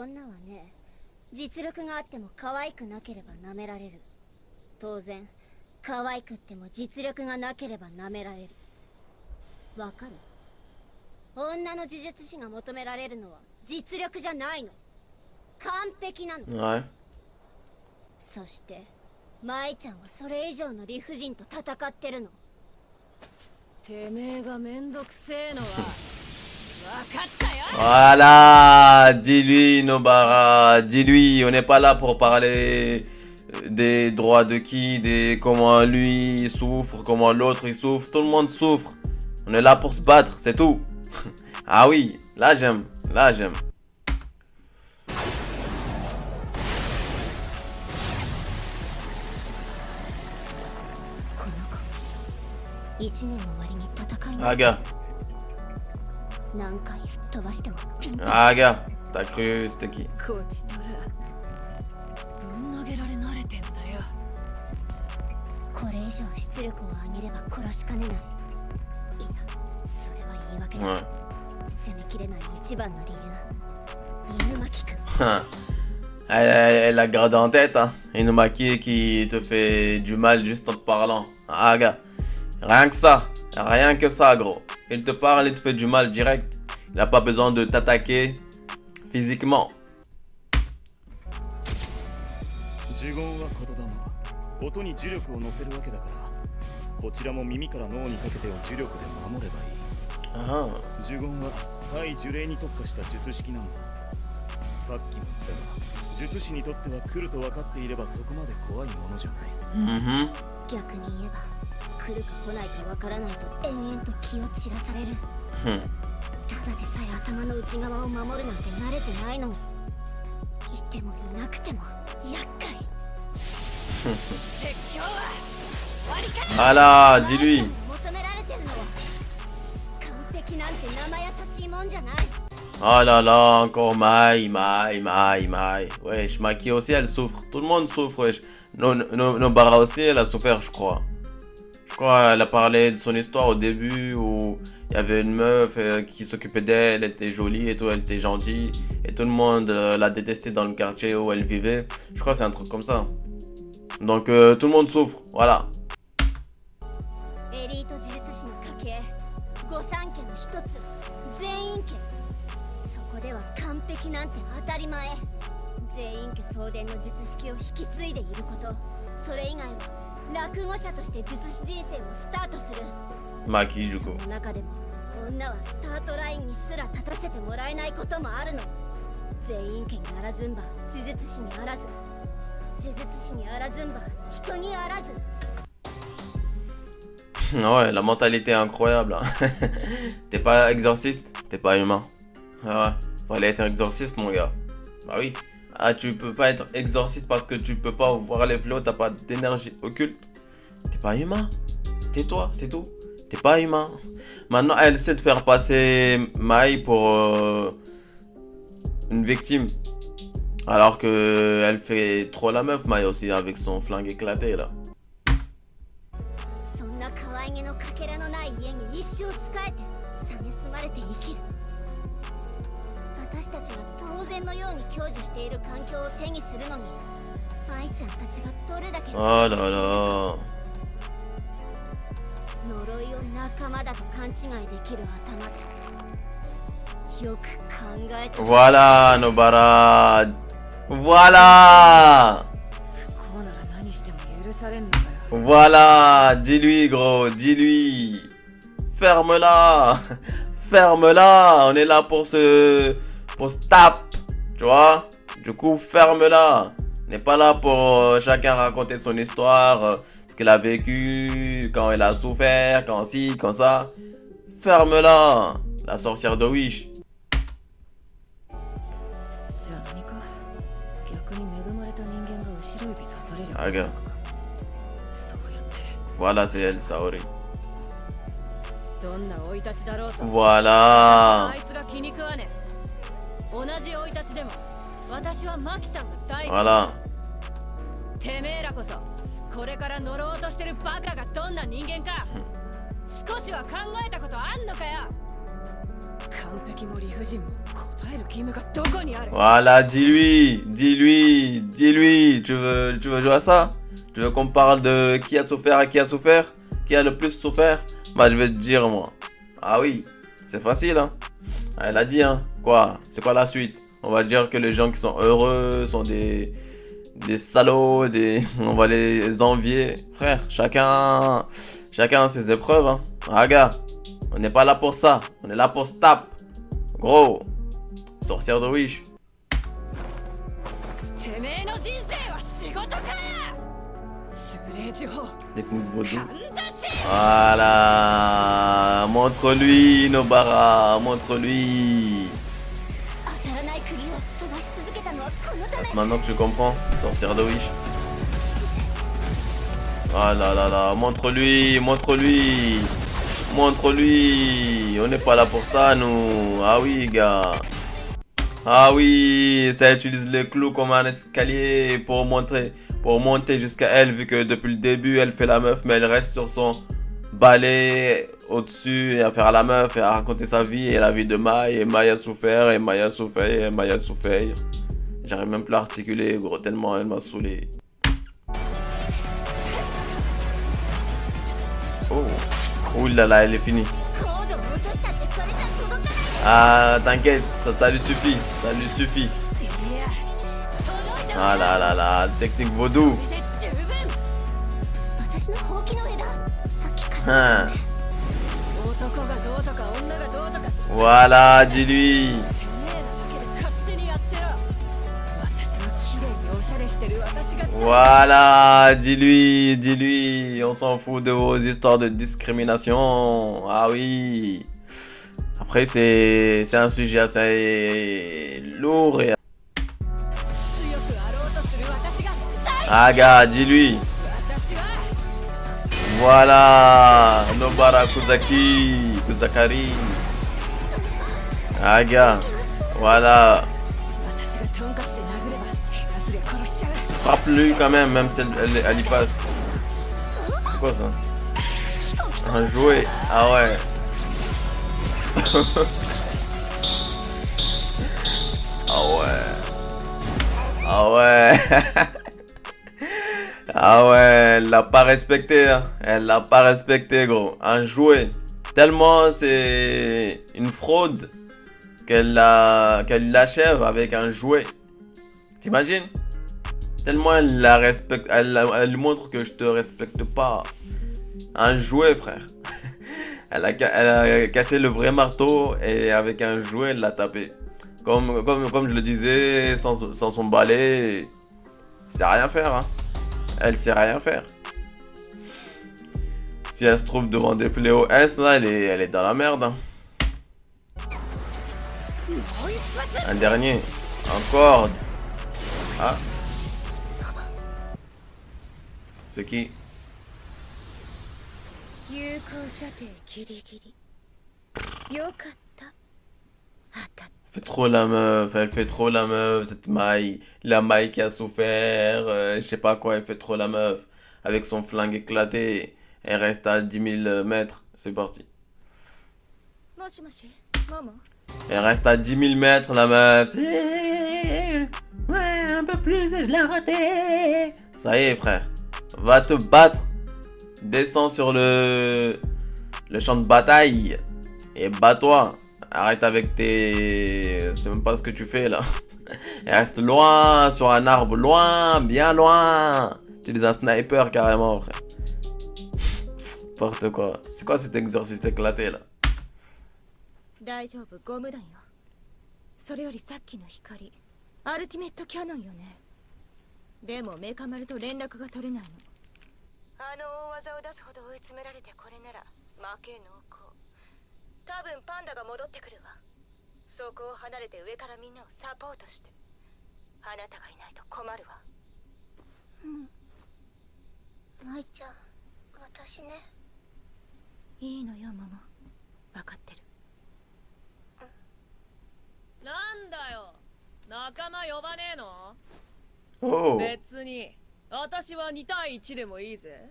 女はね、実力があっても可愛くなければ舐められる。当然可愛くっても実力がなければ舐められる。わかる？女の呪術師が求められるのは実力じゃないの。完璧なの。Ouais. そして舞ちゃんはそれ以上の理不尽と戦ってるの。てめえがめんどくせえのは分かったよ。 Voilà, dis-lui Nobara, dis-lui, on n'est pas là pour parler des droits de qui, des comment lui il souffre, comment l'autre il souffre, tout le monde souffre. On est là pour se battre, c'est tout. Ah oui, là j'aime, là j'aime. 1年の終わりに戦いが Ah gars, 何回吹っ飛ばしてもピンポン。 ah gars, t'as cru c'était qui? こちとらぶん投げられ慣れてんだよ。これ以上出力を上げれば殺しかねない。いや、それは言い訳だ。 Ouais. 攻めきれない一番の理由、犬巻くん。 Elle la garde en tête, hein. Inumaki qui te fait du mal juste en te parlant. Ah gars, rien que ça gros. Il te parle, il te fait du mal direct. Il n'a pas besoin de t'attaquer physiquement. 呪言は言霊、音に呪力を乗せるわけだから、こちらも耳から脳にかけてを呪力で守ればいい。 Ah. 呪言は対呪霊に特化した術式なんだ。さっきも言ったが、術師にとっては来ると分かっていればそこまで怖いものじゃない。Mhm. 逆に言えば来るか来ないかわからないと延々と気を散らされる。 Hmm. ただでさえ頭の内側を守るなんて慣れてないのに、いてもいなくても厄介。説教は終わりかな。 Voilà, dis-lui. 求められてるのは完璧なんて生優しいもんじゃない。 Oh là là, encore Mai. Wesh, Maki aussi, elle souffre. Tout le monde souffre, wesh. Nobara aussi, elle a souffert, je crois. Je crois qu'elle a parlé de son histoire au début où il y avait une meuf qui s'occupait d'elle, elle était jolie et tout, elle était gentille. Et tout le monde la détestait dans le quartier où elle vivait. Je crois que c'est un truc comme ça. Donc tout le monde souffre, voilà. エリート呪術師の家系、御三家の一つ、全員家。そこでは完璧なんて当たり前。全員家総伝の術式を引き継いでいること、それ以外は落語者として術師人生をスタートする。 Maki, du coup. その中でも女はスタートラインにすら立たせてもらえないこともあるの。全員家にあらずんば呪術師にあらず、呪術師にあらずんば人にあらず。 Ouais, la mentalité est incroyable. Hein. T'es pas exorciste, t'es pas humain. Ah ouais, fallait être exorciste, mon gars. Bah oui. Ah, tu peux pas être exorciste parce que tu peux pas voir les fléaux, t'as pas d'énergie occulte. T'es pas humain. Tais-toi, c'est tout. T'es pas humain. Maintenant, elle sait de faire passer Mai pour une victime. Alors que elle fait trop la meuf, Mai aussi, avec son flingue éclaté là. そんな可愛げのかけらのない家に一生仕えて蔑まれて生きる。私たちが当然のように享受している環境を手にするのに、舞ちゃんたちがどれだけ Oh là là. 呪いを仲間だと勘違いできる頭で、よく考えた。 Voilà, Nobara. Voilà. 不幸なら何しても許されんのかよ。 Voilà, dis-lui gros, dis-lui. Ferme-la. Ferme-la. On est là pour se tape, tu vois. Du coup, ferme-la. On n'est pas là pour chacun raconter son histoire, ce qu'elle a vécu, quand elle a souffert, quand ci, quand ça. Ferme-la. La sorcière de Wish. じゃあ何か逆に恵まれた人間が後ろ指刺される。 Ah, gars. そうやって Voilà, c'est elle, Saori. どんな生い立ちだろうと。 Voilà. あいつが気に食わねえ。同じ生い立ちでも私はマキさんが大好き。 Voilà. てめえらこそこれから呪おうとしてるバカがどんな人間か少しは考えたことあんのかよ。完璧も理不尽も Voilà, dis-lui. Tu veux jouer à ça? Tu veux qu'on parle de qui a souffert et qui a souffert? Qui a le plus souffert? Bah, je vais te dire, moi. Ah oui, c'est facile, hein. Elle a dit, hein. Quoi? C'est quoi la suite? On va dire que les gens qui sont heureux sont des salauds, on va les envier. Frère, chacun a ses épreuves, hein. Ah, gars, on n'est pas là pour ça. On est là pour se taper. Gros, sorcière de Wish. Technique vaudou. Voilà. Montre-lui, Nobara. Montre-lui. C'est maintenant que je comprends. Sorcière de Wish. Ah là là là. Montre-lui. On n'est pas là pour ça, nous. Ah oui, gars. Ah oui, ça utilise les clous comme un escalier pour monter jusqu'à elle, vu que depuis le début, elle fait la meuf, mais elle reste sur son balai au-dessus et à faire la meuf et à raconter sa vie et la vie de Mai. Et Mai a souffert, et Mai a souffert, et Mai a souffert. J'arrive même plus à articuler, gros, tellement elle m'a saoulé. Oh, ouh là là, elle est finie. Ah, t'inquiète, ça lui suffit. Ah là là là, technique vaudou. Hein. Voilà, dis-lui. Voilà, dis-lui. On s'en fout de vos histoires de discrimination. Ah oui. Après, c'est un sujet assez lourd et... Ah gars, dis-lui. Voilà, Nobara Kuzakari. Ah gars, voilà. Frappe-lui quand même si elle y passe. C'est quoi ça? Un jouet. Ah ouais. Ah ouais. Ah ouais, elle l'a pas respecté, hein. Elle l'a pas respecté, gros. Un jouet. Tellement c'est une fraude qu'elle l'achève avec un jouet. T'imagines? Tellement elle la respecte, elle montre que je te respecte pas. Un jouet, frère. Elle a caché le vrai marteau et avec un jouet, elle l'a tapé. Comme je le disais, sans son balai, elle sait rien faire, hein. Elle sait rien faire. Si elle se trouve devant des fléaux S, là, elle est dans la merde, hein. Un dernier. Encore. Ah. C'est qui? Fait trop la meuf, elle fait trop la meuf, cette Mai. La Mai qui a souffert, je sais pas quoi, elle fait trop la meuf. Avec son flingue éclaté, elle reste à 10 000 mètres, c'est parti. Elle reste à 10 000 mètres, la meuf. Ouais, un peu plus, je l'ai raté. Ça y est, frère. Va te battre. Descends sur le champ de bataille. Et bats-toi. Arrête avec tes... Je sais même pas ce que tu fais, là. Elle reste loin, sur un arbre. Loin, bien loin. Tu es un sniper, carrément, frère. N'importe quoi. C'est quoi cet exorciste éclaté, là? 大丈夫、ゴム弾よ。それよりさっきの光、アルティメットキャノンよね。でもメカ丸と連絡が取れないの。あの大技を出すほど追い詰められてこれなら負け濃厚。多分パンダが戻ってくるわ。そこを離れて上からみんなをサポートして。あなたがいないと困るわ。舞ちゃん、私ね。いいのよ、ママ。分かってる。なんだよ、仲間呼ばねえの？ Oh. 別に私は2対1でもいいぜ。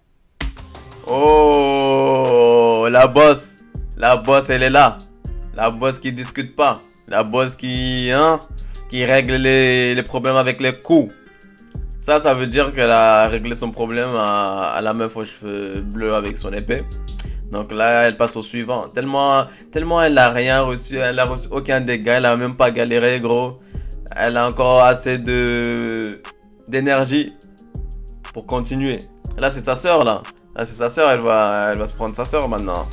Oh, la boss, elle est là. La boss qui discute pas. La boss qui règle les problèmes avec les coups. Ça veut dire qu'elle a réglé son problème à la meuf aux cheveux bleus avec son épée. Donc là, elle passe au suivant. Tellement elle a rien reçu, elle a reçu aucun dégât, elle a même pas galéré, gros. Elle a encore assez d'énergie pour continuer. Là, c'est sa sœur, là. Là, c'est sa sœur, elle va se prendre sa sœur maintenant.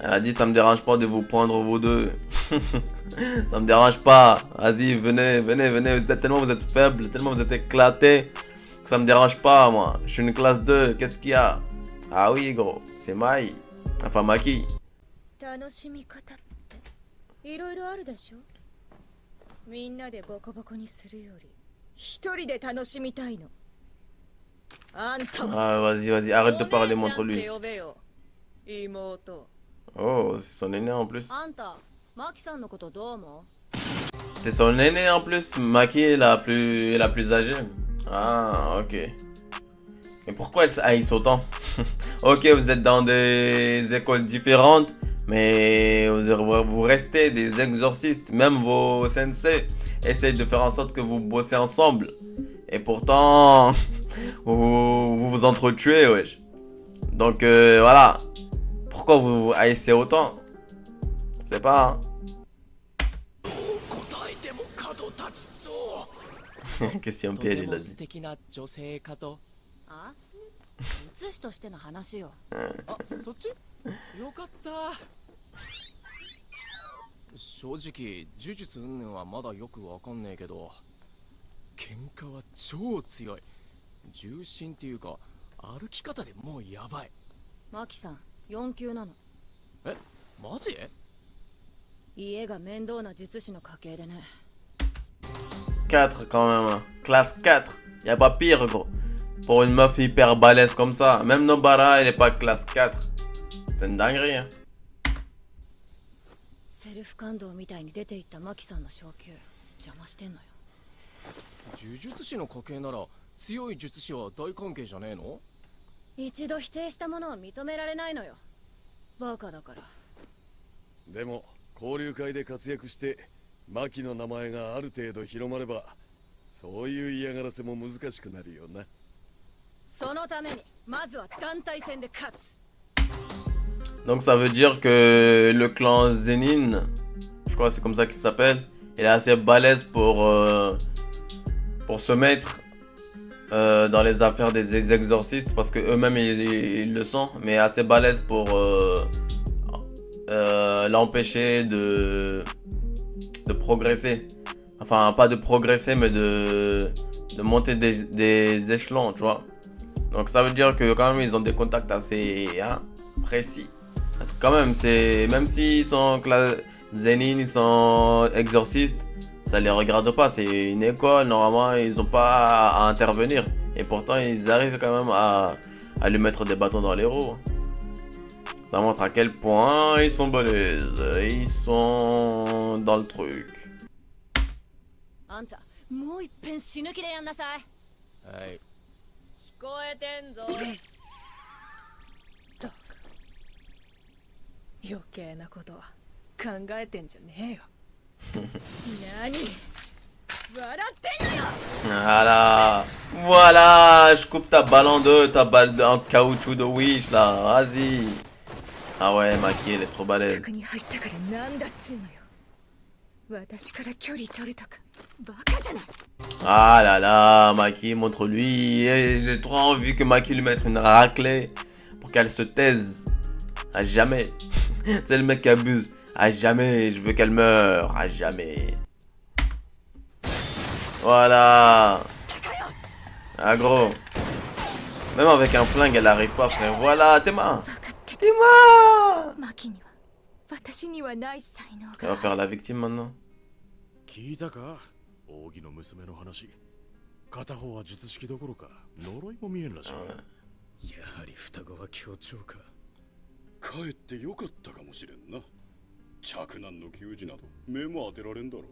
Elle a dit, ça me dérange pas de vous prendre vous deux. Ça me dérange pas. Vas-y, venez. Vous êtes faibles, tellement vous êtes éclatés. Ça me dérange pas, moi. Je suis une classe 2. Qu'est-ce qu'il y a? Ah oui, gros. C'est Mai. Enfin, Maki. 楽しみ方っていろいろあるでしょ。みんなでボコボコにするより一人で楽しみたいの。あんたは Ah, vas-y. Arrête de parler entre お姉 lui. ちゃんって呼べよ。妹。 Oh, c'est son aîné en plus. あんたマキさんのことどう思 C'est son aîné en plus. Maki est la plus âgée. Ah, ok. Et pourquoi elle se haïssent autant? Ok, vous êtes dans des écoles différentes, mais vous restez des exorcistes. Même vos sensei essayent de faire en sorte que vous bossez ensemble. Et pourtant, vous entretuez, wesh. Donc voilà. Pourquoi vous haïssez autant? Je sais pas, hein. Question piège, il a dit. うあ術師としての話よ。あ、そっちよかった。正直呪術云々はまだよくわかんねえけど、喧嘩は超強い。重心っていうか歩き方でもうやばい。マキさん4級なの。え、マジ？家が面倒な術師の家系でね。 4 quand même, hein. Classe 4. Y a pas pire, gros. Pour une meuf hyper balèze comme ça. Même Nobara, elle est pas classe 4. C'est une dinguerie, hein. セルフ感動みたいに出ていったマキさんの昇級邪魔してんのよ。呪術師の家系なら強い術師は大関係じゃねえの？一度否定したものは認められないのよ。バカだから。でも交流会で活躍してマキの名前がある程度広まればそういう嫌がらせも難しくなるよな。そのためにまずは団体戦で勝つ。 Donc ça veut dire que le clan Zenin, je crois que c'est comme ça qu'il s'appelle, il est assez balèze pour se mettre dans les affaires des exorcistes parce que eux-mêmes ils le sont, mais assez balèze pour l'empêcher de progresser. Enfin, pas de progresser, mais de monter des échelons, tu vois. Donc ça veut dire que quand même ils ont des contacts assez précis. Parce que quand même, même s'ils sont Zenin, ils sont exorcistes, ça les regarde pas. C'est une école, normalement ils n'ont pas à intervenir. Et pourtant ils arrivent quand même à lui mettre des bâtons dans les roues. Ça montre à quel point ils sont balèzes. Ils sont dans le truc. あんたもう一遍死ぬ気でやんなさい。はい。聞こえてんぞ。余計なことは考えてんじゃねえよ。何笑ってんのよ。 Voilà, je coupe ta balle en deux, ta balle en caoutchouc de Wish là, vas-y. Ah ouais, Maki, elle est trop balèze. 近くに入ったからなんだっつうのよ。私から距離取るとかバカじゃない。 Ah là là, Maki, montre-lui. J'ai trop envie que Maki lui mette une raclée pour qu'elle se taise. À jamais. C'est le mec qui abuse. À jamais, je veux qu'elle meure. À jamais. Voilà. Ah gros. Même avec un flingue, elle arrive pas, frère. Voilà, Théma. Théma. マキには私にはない才能 Elle が。 va faire la victime maintenant. 聞いたか扇の娘の話。片方は術式どころか呪いも見えんらしい。やはり双子は強調か。帰ってよかったかもしれんな。着難の給仕など目も当てられんだろう。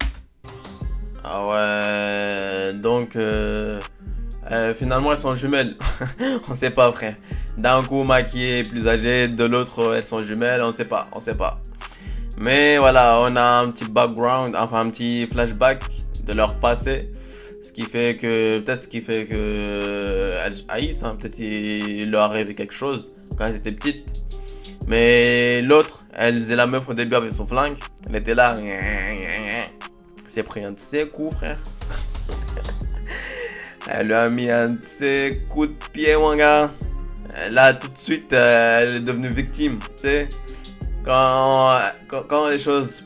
Ah ouais, donc finalement elles sont jumelles. On sait pas, frère. D'un coup Maki est plus âgée, de l'autre elles sont jumelles, on sait pas. Mais voilà, on a un petit background, enfin un petit flashback de leur passé. Ce qui fait que, elles haïssent, hein. Peut-être il leur arrivait quelque chose quand elles étaient petites. Mais l'autre, elle faisait la meuf au début avec son flingue. Elle était là. C'est pris un de ses coups, frère. Elle lui a mis un de ses coups de pied, mon gars. Là, tout de suite, elle est devenue victime. Tu sais, quand les choses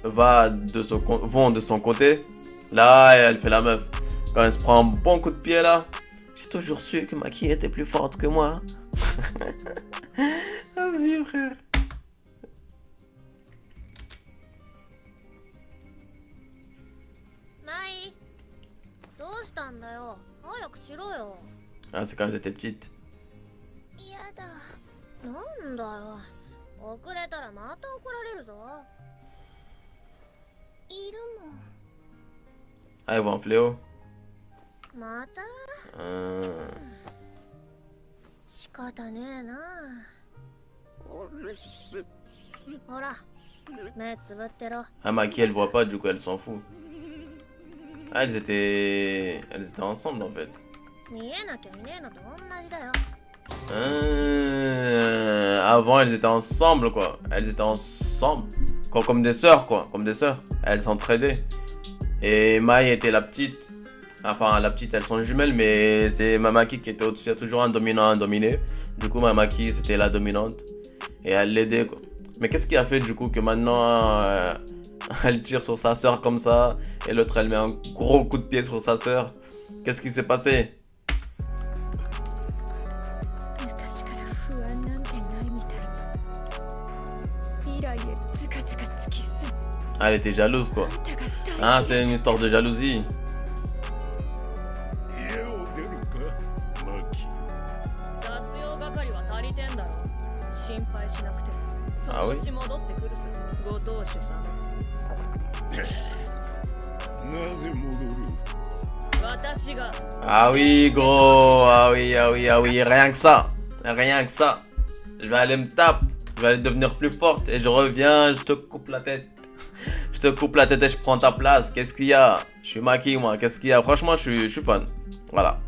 vont de son côté, là, elle fait la meuf. Quand elle se prend un bon coup de pied, là, j'ai toujours su que Maki était plus forte que moi. Vas-y, frère. Mai, どうしたんだよ。早くしろよ。 Ah, c'est quand elles étaient petites. やだ。なんだよ。遅れたらまた怒られるぞ。いるもん。 Ah, ils vont en fléau. また仕方ねえな。ほら、目つぶってろ。 Ah, Maki, elle voit pas, du coup, elle s'en fout. Ah, elles étaient ensemble, en fait. 見えなきゃいねえのと同じだよ。Avant, elles étaient ensemble, quoi. Elles étaient ensemble. Quoi, comme des sœurs, quoi. Comme des sœurs. Elles s'entraidaient. Et Mai était la petite. Enfin, la petite, elles sont jumelles, mais c'est Mamaki qui était au-dessus. Il y a toujours un dominant, un dominé. Du coup, Mamaki, c'était la dominante. Et elle l'aidait, quoi. Mais qu'est-ce qui a fait, du coup, que maintenant, elle tire sur sa sœur comme ça, et l'autre, elle met un gros coup de pied sur sa sœur? Qu'est-ce qui s'est passé? Ah, elle était jalouse, quoi. Ah, c'est une histoire de jalousie. 家を出るかマキ。雑用係は足りてんだろ。心配しなくても。そのうち戻ってくるさ。ご当主様。なぜ戻る？私が。 Ah oui, gros. Ah oui, ah oui, ah oui. Rien que ça. Rien que ça. Je vais aller me taper. Je vais aller devenir plus forte. Et je reviens, je te coupe la tête. Je te coupe la tête et je prends ta place. Qu'est-ce qu'il y a? Je suis Maki, moi. Qu'est-ce qu'il y a? Franchement, je suis fan. Voilà.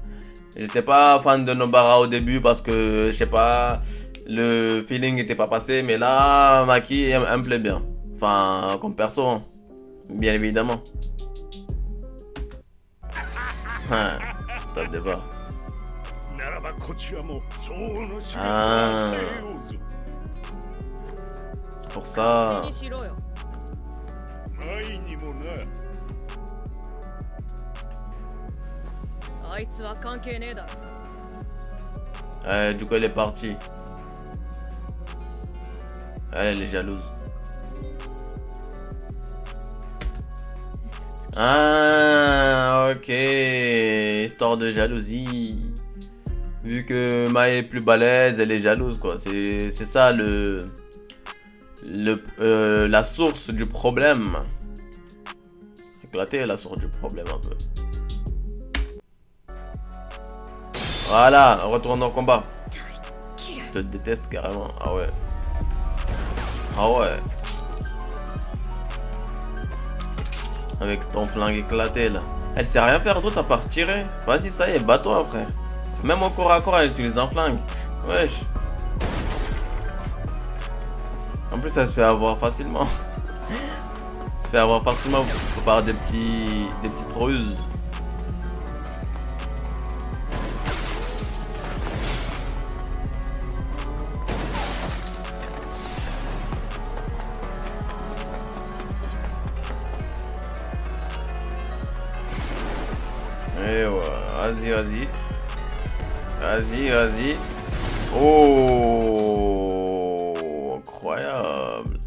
J'étais pas fan de Nobara au début parce que, je sais pas, le feeling n'était pas passé. Mais là, Maki, elle me plaît bien. Enfin, comme perso, hein. Bien évidemment. Top débat. ならばこちらも相応の仕事を Ah. 与えようぞ。 C'est pour ça. 気にしろよ。前にもな。あいつは関係ねえだろ。 Du coup, elle est partie. Elle est jalouse. Ah, ok. Histoire de jalousie. Vu que Mai est plus balèze, elle est jalouse, quoi. C'est ça la source du problème. Éclater est la source du problème un peu. Voilà, retourne au combat. Je te déteste carrément. Ah ouais. Ah ouais. Avec ton flingue éclaté là. Elle sait rien faire d'autre à part tirer. Vas-y, ça y est, bats-toi, frère. Même au corps à corps, elle utilise un flingue. Wesh. En plus, elle se fait avoir facilement. Elle se fait avoir facilement par des petites ruses. Et ouais, vas-y, vas-y. Vas-y, vas-y. Oh, incroyable.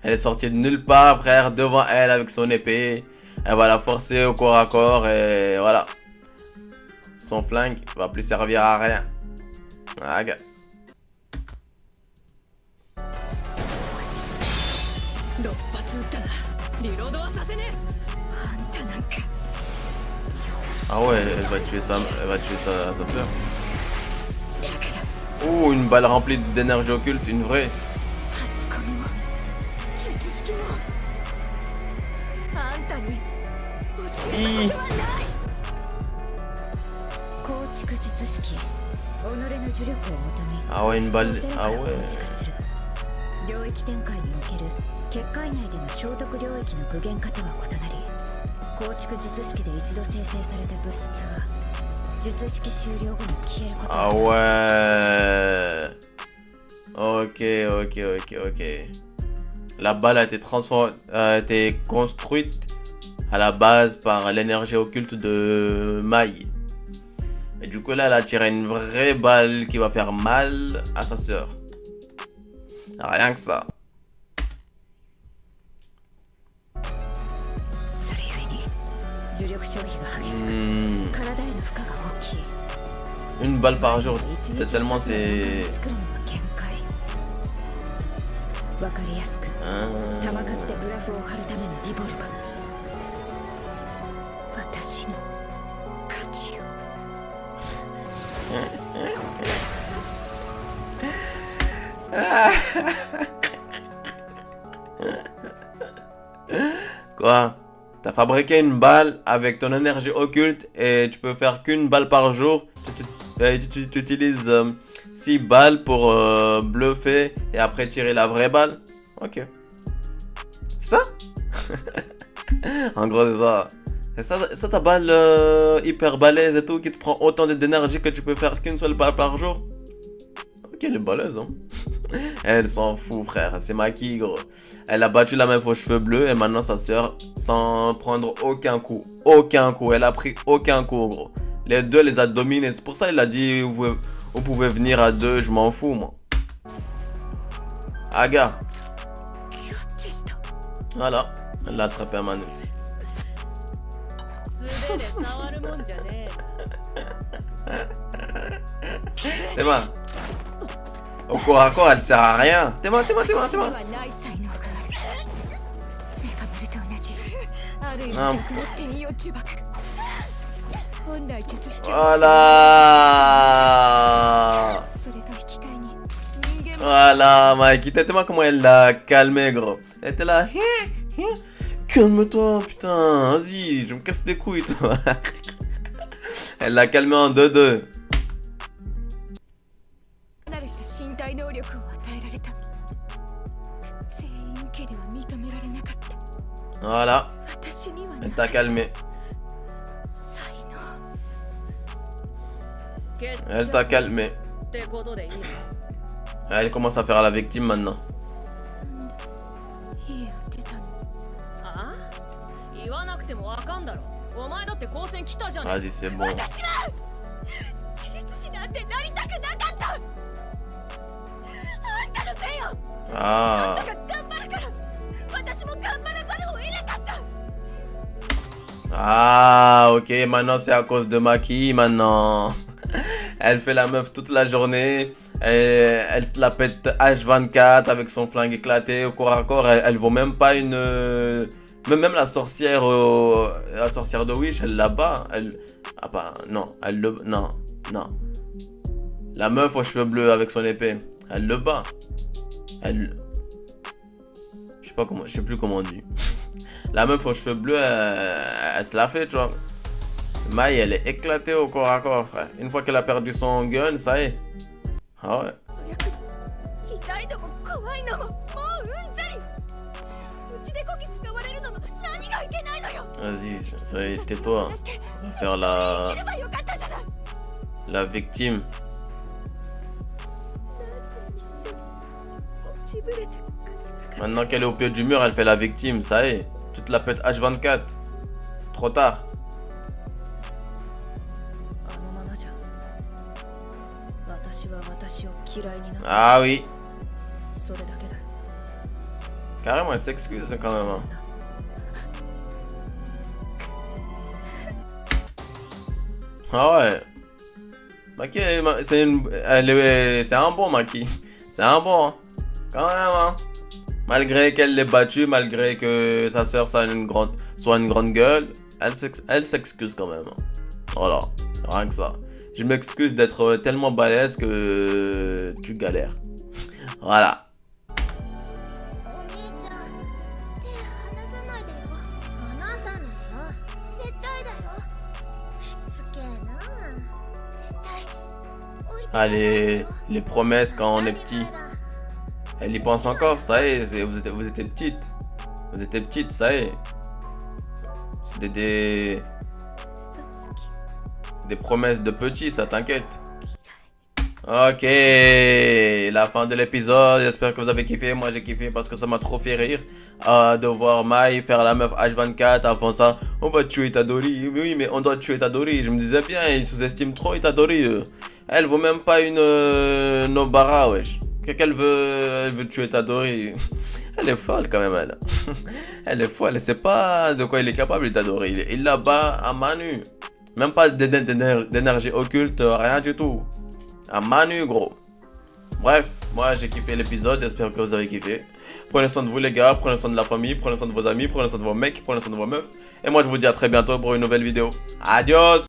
Elle est sortie de nulle part, frère, devant elle avec son épée. Elle va la forcer au corps à corps et voilà. Son flingue va plus servir à rien. Ah, gars. Ah ouais, elle va tuer sa soeur. Oh, une balle remplie d'énergie occulte, une vraie. たに教えHi. ることはない。構築術式己の呪力をもとに Ah ouais, une balle. ゼロか Ah ら構 ouais. 築する。領域展開における結界内での消毒領域の具現化とは異なり、構築術式で一度生成された物質は術式終了後に消えることが Ah ouais. Ok, ok, ok, ok. La balle a été a été construite à la base par l'énergie occulte de Mai. Et du coup là, elle a tiré une vraie balle qui va faire mal à sa sœur. Rien que ça. それゆえに呪力消費が激しく、体への負荷が大きい。 Une balle par jour, tellement c'est... 作るのは限界。わかりやすく弾数でブラフを張るためのリボルバー。私の勝ちよ。Quoi? T'as fabriqué une balle avec ton énergie occulte et tu peux faire qu'une balle par jour. Tu utilises 6 balles pour bluffer et après tirer la vraie balle. Ok. C'est ça? En gros, c'est ça. C'est ça ta balle hyper balèze et tout qui te prend autant d'énergie que tu peux faire qu'une seule balle par jour? Ok, elle est balèze, hein. Elle s'en fout, frère. C'est Maki, gros. Elle a battu la meuf aux cheveux bleus et maintenant sa soeur sans prendre aucun coup. Aucun coup. Elle a pris aucun coup, gros. Les deux les a dominés. C'est pour ça qu'il a dit vous pouvez venir à deux. Je m'en fous, moi. Aga. Voilà. Elle l'a attrapé à Manu. C'est bon. Au corps à corps, elle sert à rien. T'es moi. Non. Voilà, Mike. T'es-moi comment elle l'a calmé, gros. Elle était là. Calme-toi, putain. Vas-y, je me casse des couilles, toi. Elle l'a calmé en 2-2. Voilà. Elle t'a calmé. Elle t'a calmé. Elle commence à faire la victime maintenant. Vas-y, c'est bon. Ah. Ah, ok, maintenant c'est à cause de Maki, maintenant. Elle fait la meuf toute la journée. Elle se la pète H24 avec son flingue éclaté au corps à corps. Elle vaut même pas une... Même la sorcière de Wish, elle la bat. Ah bah non, elle le... Non. La meuf aux cheveux bleus avec son épée, elle le bat. Je sais plus comment on dit. La meuf aux cheveux bleus, elle se la fait, tu vois. Mai, elle est éclatée au corps à corps, frère. Une fois qu'elle a perdu son gun, ça y est. Ah ouais. Vas-y, tais-toi. On va faire la victime. Maintenant qu'elle est au pied du mur, elle fait la victime, ça y est. Tu te la pètes H24. Trop tard. Ah oui. Carrément, elle s'excuse quand même. Hein. Ah ouais. Maki, c'est un bon Maki. C'est un bon. Hein. Quand même. Hein. Malgré qu'elle l'ait battue, malgré que sa soeur soit une grande gueule, elle s'excuse quand même. Voilà, rien que ça. Je m'excuse d'être tellement balèze que tu galères. Voilà. Ah, les promesses quand on est petit. Elle y pense encore, ça y est, vous étiez petite. Vous étiez petite, ça y est. C'était des promesses de petits, ça t'inquiète. Ok, la fin de l'épisode, j'espère que vous avez kiffé, moi j'ai kiffé parce que ça m'a trop fait rire de voir Mai faire la meuf H24, avant ça, on va tuer Itadori, oui mais on doit tuer Itadori, je me disais bien, ils sous-estiment trop Itadori, elle vaut même pas une Nobara, wesh, elle veut tuer Itadori, elle est folle quand même elle, elle est folle, elle sait pas de quoi il est capable Itadori, il la bat à main nue, même pas d'énergie occulte, rien du tout. À Manu gros. Bref, moi j'ai kiffé l'épisode, j'espère que vous avez kiffé. Prenez soin de vous les gars, prenez soin de la famille, prenez soin de vos amis, prenez soin de vos mecs, prenez soin de vos meufs. Et moi je vous dis à très bientôt pour une nouvelle vidéo. Adios.